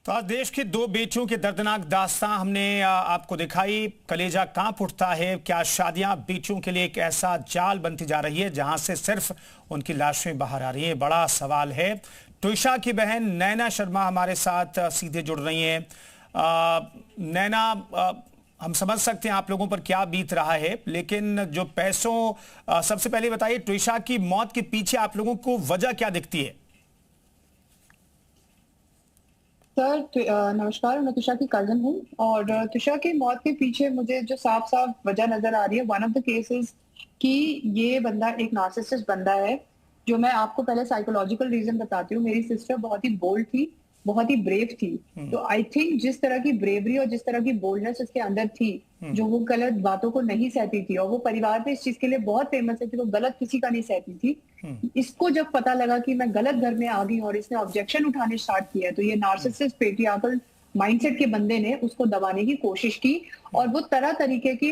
तो आज देश की दो बेटियों की दर्दनाक दास्तां हमने आपको दिखाई। कलेजा कांप उठता है। क्या शादियां बेटियों के लिए एक ऐसा जाल बनती जा रही है जहां से सिर्फ उनकी लाशें बाहर आ रही हैं? बड़ा सवाल है। ट्विशा की बहन नैना शर्मा हमारे साथ सीधे जुड़ रही हैं। नैना, हम समझ सकते हैं आप लोगों पर क्या बीत रहा है, लेकिन जो पैसों, सबसे पहले बताइए ट्विशा की मौत के पीछे आप लोगों को वजह क्या दिखती है? सर नमस्कार। मैं तुषा की कजन हूँ और तुषा की मौत के पीछे मुझे जो साफ साफ वजह नजर आ रही है, वन ऑफ द केसेस कि ये बंदा एक नार्सिसिस्ट बंदा है। जो मैं आपको पहले साइकोलॉजिकल रीजन बताती हूँ। मेरी सिस्टर बहुत ही बोल्ड थी, बहुत ही ब्रेव थी। तो आई थिंक जिस तरह की ब्रेवरी और जिस तरह की बोल्डनेस उसके अंदर थी, जो वो गलत बातों को नहीं सहती थी, और वो परिवार में इस चीज के लिए बहुत फेमस है कि वो गलत किसी का नहीं सहती थी। इसको जब पता लगा कि मैं गलत घर में आ गई और इसने ऑब्जेक्शन उठाने स्टार्ट किया, तो ये नार्सिसिस्ट पेट्रियार्कल माइंडसेट के बंदे ने उसको दबाने की कोशिश की और वो तरह तरीके के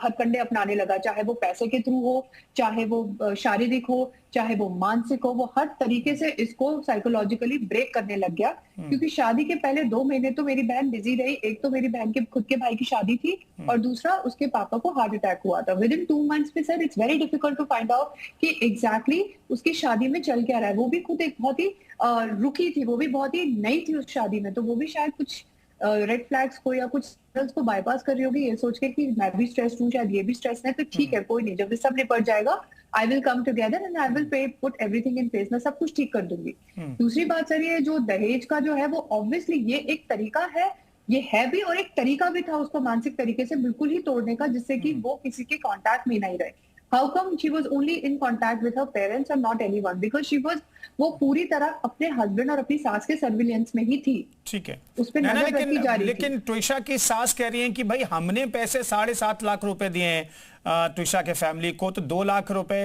हथकंडे अपनाने लगा। चाहे वो पैसे के थ्रू हो, चाहे वो शारीरिक हो, चाहे वो मानसिक हो, वो हर तरीके से इसको साइकोलॉजिकली ब्रेक करने लग गया। क्योंकि शादी के पहले 2 महीने तो मेरी बहन बिजी रही। एक तो मेरी बहन के खुद के भाई की शादी थी और दूसरा उसके पापा को हार्ट अटैक हुआ था। विद इन 2 मंथ्स में sir it's very difficult to find out कि एग्जैक्टली उसकी शादी में चल क्या रहा है। वो भी खुद एक बहुत ही रुकी थी, वो भी बहुत ही नई थी उस शादी में, तो वो भी शायद कुछ रेड फ्लैग्स को या कुछ सिग्नल्स को बाईपास कर रही होगी, ये सोच के कि मैं भी स्ट्रेस हूँ, शायद ये भी स्ट्रेस है, तो ठीक है कोई नहीं, जब ये सब निपट जाएगा I will come together and I will pay put everything in place, मैं सब कुछ ठीक कर दूंगी। दूसरी बात सर, ये जो दहेज का जो है वो ऑब्वियसली ये एक तरीका है, ये है भी, और एक तरीका भी था उसको मानसिक तरीके से बिल्कुल ही तोड़ने का, जिससे कि वो किसी के कांटेक्ट में नहीं रहे। How come she was only in contact with her parents और not anyone, because she was, वो पूरी तरह अपने हस्बैंड और अपनी सास के सर्विलेंस में ही थी। ठीक है, उस पे नजर रखी जा रही थी। लेकिन ट्विशा की सास कह रही हैं कि भाई हमने पैसे 7.5 लाख रुपए दिए हैं ट्विशा के फैमिली को, तो 2 लाख रुपए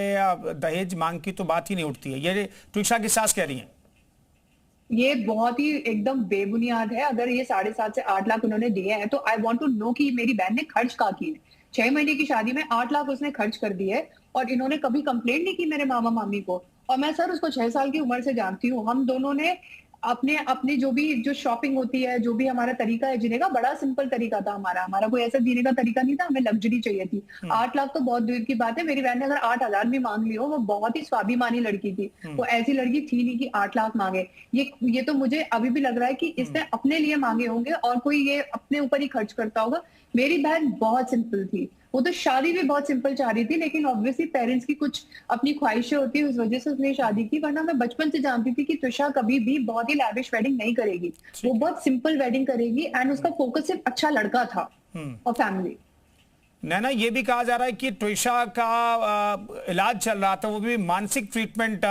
दहेज मांग की तो बात ही नहीं उठती है। ये ट्विशा की सास कह रही हैं। ये बहुत ही एकदम बेबुनियाद है। अगर ये 7.5 से 8 लाख उन्होंने दिए हैं तो आई वांट टू नो कि मेरी बहन ने खर्च कहाँ किए। 6 महीने की शादी में 8 लाख उसने खर्च कर दिए और इन्होंने कभी कंप्लेंट नहीं की मेरे मामा मामी को। और मैं सर उसको 6 साल की उम्र से जानती हूँ। हम दोनों ने अपने अपने जो भी जो शॉपिंग होती है, जो भी हमारा तरीका है जीने का, बड़ा सिंपल तरीका था हमारा। हमारा कोई ऐसा जीने का तरीका नहीं था, हमें लग्जरी चाहिए थी। 8 लाख तो बहुत दूर की बात है। मेरी बहन ने अगर 8,000 भी मांग ली हो, वो बहुत ही स्वाभिमानी लड़की थी। वो ऐसी लड़की थी नहीं कि 8 लाख मांगे। ये तो मुझे अभी भी लग रहा है कि इसने अपने लिए मांगे होंगे और कोई ये अपने ऊपर ही खर्च करता होगा। मेरी बहन बहुत सिंपल थी, वो तो शादी भी बहुत सिंपल चाह रही थी, लेकिन ऑब्वियसली पेरेंट्स की कुछ अपनी ख्वाहिशें होती है, उस वजह से उसने शादी की। वरना मैं बचपन से जानती थी कि त्रिशा कभी भी बहुत ही लैविश वेडिंग नहीं करेगी, वो बहुत सिंपल वेडिंग करेगी एंड उसका फोकस सिर्फ अच्छा लड़का था और फैमिली। नैना, ये भी कहा जा रहा है कि ट्विशा का इलाज चल रहा था, वो भी मानसिक ट्रीटमेंट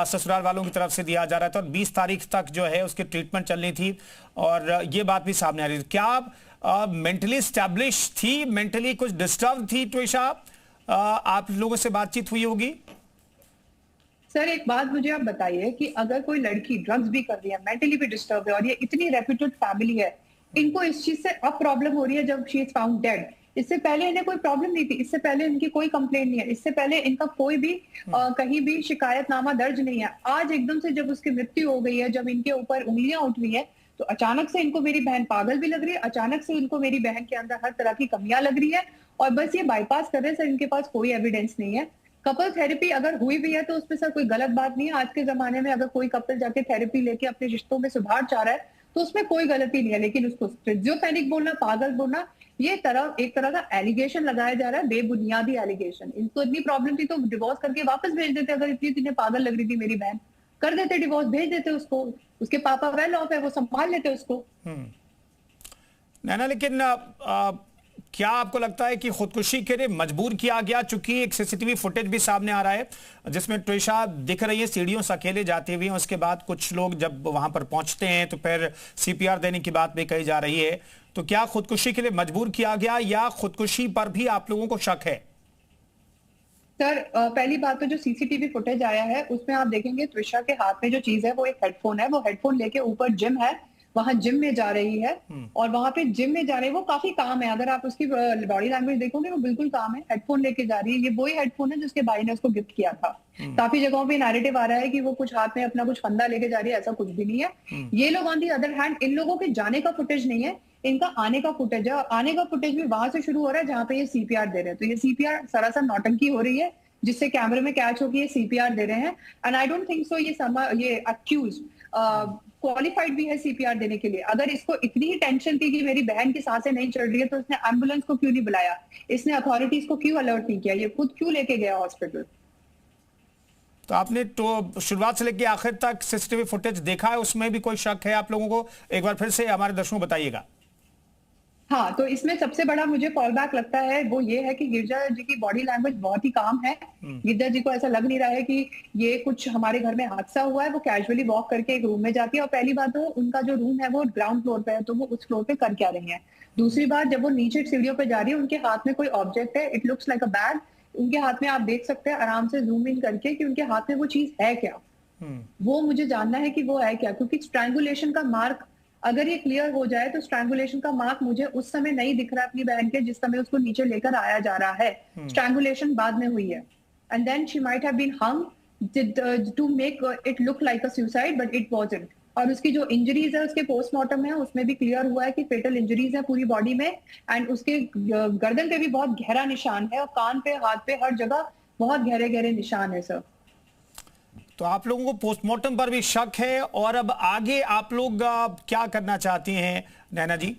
ससुराल वालों की तरफ से दिया जा रहा था और 20 तारीख तक जो है उसकी ट्रीटमेंट चलनी थी, और ये बात भी सामने आ रही थी। क्या मेंटली स्टैब्लिश थी, मेंटली कुछ डिस्टर्ब थी ट्विशा? आप लोगों से बातचीत हुई होगी? सर एक बात मुझे आप बताइए कि अगर कोई लड़की ड्रग्स भी कर रही है, मेंटली भी डिस्टर्ब है और ये इतनी रेप्यूटेड फैमिली है, इनको इस चीज से अब प्रॉब्लम हो रही है जब शी इज फाउंड डेड। इससे पहले इन्हें कोई प्रॉब्लम नहीं थी, इससे पहले इनकी कोई कंप्लेंट नहीं है, इससे पहले इनका कोई भी कहीं भी शिकायतनामा दर्ज नहीं है। आज एकदम से जब उसकी मृत्यु हो गई है, जब इनके ऊपर उंगलियां उठ रही है, तो अचानक से इनको मेरी बहन पागल भी लग रही है, अचानक से इनको मेरी बहन के अंदर हर तरह की कमियां लग रही है और बस ये बाईपास कर रहे हैं। सर इनके पास कोई एविडेंस नहीं है। कपल थेरेपी अगर हुई भी है तो उसमें सर कोई गलत बात नहीं है। आज के जमाने में अगर कोई कपल जाके थेरेपी लेके अपने रिश्तों में सुधार चाह रहा है तो उसमें कोई गलती नहीं है, लेकिन उसको स्किज़ोफ्रेनिक बोलना, पागल बोलना, ये एक तरह का एलिगेशन लगाया जा रहा है, बेबुनियादी एलिगेशन। इनको इतनी प्रॉब्लम थी तो डिवोर्स करके वापस भेज देते। अगर इतनी इतने पागल लग रही थी मेरी बहन, कर देते डिवोर्स, भेज देते उसको। उसके पापा वेल ऑफ है, वो संभाल लेते उसको। नैना, लेकिन क्या आपको लगता है कि खुदकुशी के लिए मजबूर किया गया? चूंकि एक सीसीटीवी फुटेज भी सामने आ रहा है जिसमें ट्विशा दिख रही है सीढ़ियों से अकेले जाते हुए, उसके बाद कुछ लोग जब वहां पर पहुंचते हैं तो फिर सीपीआर देने की बात भी कही जा रही है। तो क्या खुदकुशी के लिए मजबूर किया गया या खुदकुशी पर भी आप लोगों को शक है? सर पहली बात तो जो सीसीटीवी फुटेज आया है उसमें आप देखेंगे त्विशा के हाथ में जो चीज है वो एक हेडफोन है। वो हेडफोन लेके ऊपर जिम है, वहां जिम में जा रही है और वहां पे जिम में जा रही है, वो काफी काम है। अगर आप उसकी बॉडी लैंग्वेज देखोगे वो बिल्कुल काम है। हेडफोन लेके जा रही है, ये वही हेडफोन है जिसके भाई ने उसको गिफ्ट किया था। काफी जगहों पे नैरेटिव आ रहा है कि वो कुछ हाथ में अपना कुछ फंदा लेके जा रही है, ऐसा कुछ भी नहीं है। ये लोग ऑन दी अदर हैंड, इन लोगों के जाने का फुटेज नहीं है, इनका आने का फुटेज है। और आने का फुटेज भी वहां से शुरू हो रहा है जहां पे ये सीपीआर दे रहे हैं। तो ये सीपीआर सरासर नौटंकी हो रही है जिससे कैमरे में कैच होकर ये सीपीआर दे रहे हैं। And I don't think so ये अक्यूज क्वालिफाइड भी है सीपीआर देने के लिए। अगर इसको इतनी ही टेंशन थी कि मेरी बहन की सांसें नहीं चल रही है, तो इसने एम्बुलेंस को क्यों नहीं बुलाया, इसने अथॉरिटीज को क्यों अलर्ट नहीं किया, ये खुद क्यों लेके गया हॉस्पिटल। तो आपने तो शुरुआत से लेकर आखिर तक सीसीटीवी फुटेज देखा है, उसमें भी कोई शक है आप लोगों को? एक बार फिर से हमारे दर्शकों को बताइएगा। हाँ, तो इसमें सबसे बड़ा मुझे फॉल बैक लगता है वो ये है कि गिरजा जी की बॉडी लैंग्वेज बहुत ही काम है। गिरजा जी को ऐसा लग नहीं रहा है कि ये कुछ हमारे घर में हादसा हुआ है। वो कैजुअली वॉक करके एक रूम में जाती है और पहली बात तो उनका जो रूम है वो ग्राउंड फ्लोर पे है, तो वो उस फ्लोर पे कर क्या रही है। दूसरी बात, जब वो नीचे सीढ़ियों पे जा रही है, उनके हाथ में कोई ऑब्जेक्ट है, it looks like a bag. उनके हाथ में आप देख सकते हैं आराम से जूम इन करके कि उनके हाथ में वो चीज है क्या। वो मुझे जानना है कि वो है क्या, क्योंकि स्ट्रैंगुलेशन का मार्क अगर ये क्लियर हो जाए तो स्ट्रैंगुलेशन का मार्क मुझे उस समय नहीं दिख रहा अपनी बहन के, जिस समय उसको नीचे लेकर आया जा रहा है। स्ट्रैंगुलेशन बाद में हुई है and then she might have been hung to make it look like a suicide, but it wasn't. और उसकी जो इंजरीज है उसके पोस्टमार्टम है, उसमें भी क्लियर हुआ है कि फेटल इंजरीज है पूरी बॉडी में। एंड उसके गर्दन पे भी बहुत गहरा निशान है और कान पे, हाथ पे, हर जगह बहुत गहरे गहरे निशान है सर। तो आप लोगों को पोस्टमार्टम पर भी शक है, और अब आगे आप लोग क्या करना चाहती हैं नैना जी?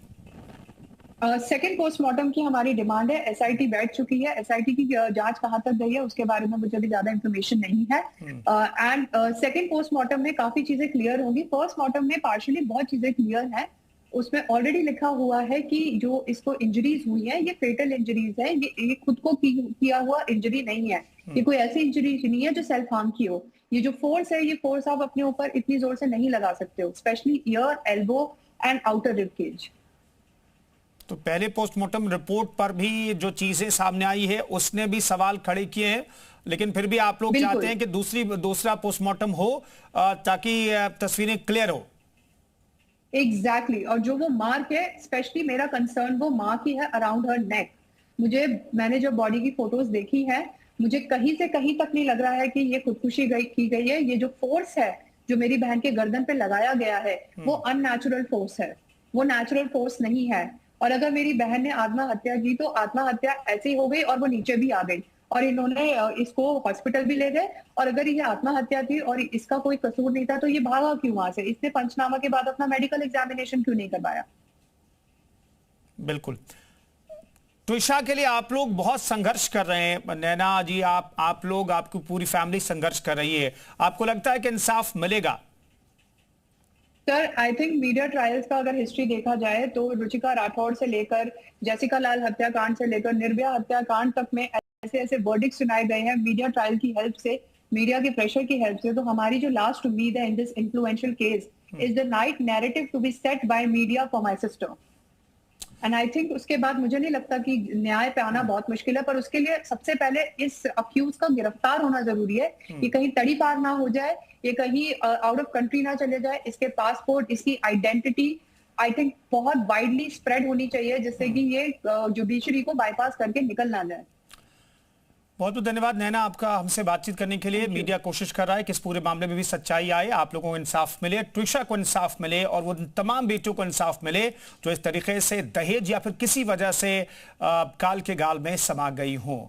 सेकेंड पोस्टमार्टम की हमारी डिमांड है। एसआईटी बैठ चुकी है, एसआईटी की जांच कहां तक गई है उसके बारे में मुझे अभी ज्यादा इन्फॉर्मेशन नहीं है। एंड सेकेंड पोस्टमार्टम में काफी चीजें क्लियर होंगी। फर्स्ट मार्टम में पार्शियली बहुत चीजें क्लियर हैं। उसमें ऑलरेडी लिखा हुआ है कि जो इसको इंजरीज हुई है ये फेटल इंजरीज है, ये खुद को किया हुआ इंजरी नहीं है। ये कोई ऐसी इंजरी नहीं है जो सेल्फ हार्म की हो। ये जो फोर्स है, ये फोर्स आप अपने ऊपर इतनी जोर से नहीं लगा सकते हो, specially ear, elbow and outer rib cage. तो पहले पोस्टमार्टम रिपोर्ट पर भी जो चीजें सामने आई है उसने भी सवाल खड़े किए हैं, लेकिन फिर भी आप लोग चाहते हैं कि दूसरा पोस्टमार्टम हो ताकि तस्वीरें क्लियर हो। एग्जैक्टली। और जो वो मार्क है, स्पेशली मेरा कंसर्न वो माँ की है अराउंड हर नेक। मैंने जो बॉडी की फोटोज देखी है, मुझे कहीं से कहीं तक नहीं लग रहा है कि ये खुदकुशी की गई है। ये जो फोर्स है जो मेरी बहन के गर्दन पे लगाया गया है वो अननेचुरल फोर्स है, वो नेचुरल फोर्स नहीं है। और अगर मेरी बहन ने आत्महत्या की तो आत्महत्या ऐसी हो गई और वो नीचे भी आ गई और इन्होंने इसको हॉस्पिटल भी ले गए। और अगर ये आत्महत्या थी और इसका कोई कसूर नहीं था तो ये भागा क्यों वहां से? इसने पंचनामा के बाद अपना मेडिकल एग्जामिनेशन क्यों नहीं करवाया? बिल्कुल। ट्विशा के लिए आप लोग बहुत संघर्ष कर रहे हैं नैना जी, आप लोग, आपकी पूरी फैमिली संघर्ष कर रही है। आपको लगता है कि इंसाफ मिलेगा? Sir, I think media trials का अगर हिस्ट्री देखा जाए तो रुचिका राठौड़ से लेकर जेसिका लाल हत्याकांड से लेकर निर्भया हत्याकांड तक में ऐसे ऐसे वर्डिक्ट सुनाए गए हैं मीडिया ट्रायल की हेल्प से, मीडिया के प्रेशर की हेल्प से। तो हमारी जो लास्ट उम्मीद है in this influential case is the night narrative to be set by media for my sister. And I think उसके बाद मुझे नहीं लगता कि न्याय पे आना बहुत मुश्किल है, पर उसके लिए सबसे पहले इस अक्यूज का गिरफ्तार होना जरूरी है। ये कहीं तड़ी पार ना हो जाए, ये कहीं आउट ऑफ कंट्री ना चले जाए। इसके पासपोर्ट, इसकी आइडेंटिटी आई थिंक बहुत वाइडली स्प्रेड होनी चाहिए जिससे कि ये जुडिशरी को बाईपास करके निकल ना जाए। बहुत बहुत धन्यवाद नैना आपका हमसे बातचीत करने के लिए। मीडिया कोशिश कर रहा है कि इस पूरे मामले में भी सच्चाई आए, आप लोगों को इंसाफ मिले, ट्विशा को इंसाफ मिले और वो तमाम बेटियों को इंसाफ मिले जो इस तरीके से दहेज या फिर किसी वजह से काल के गाल में समा गई हों।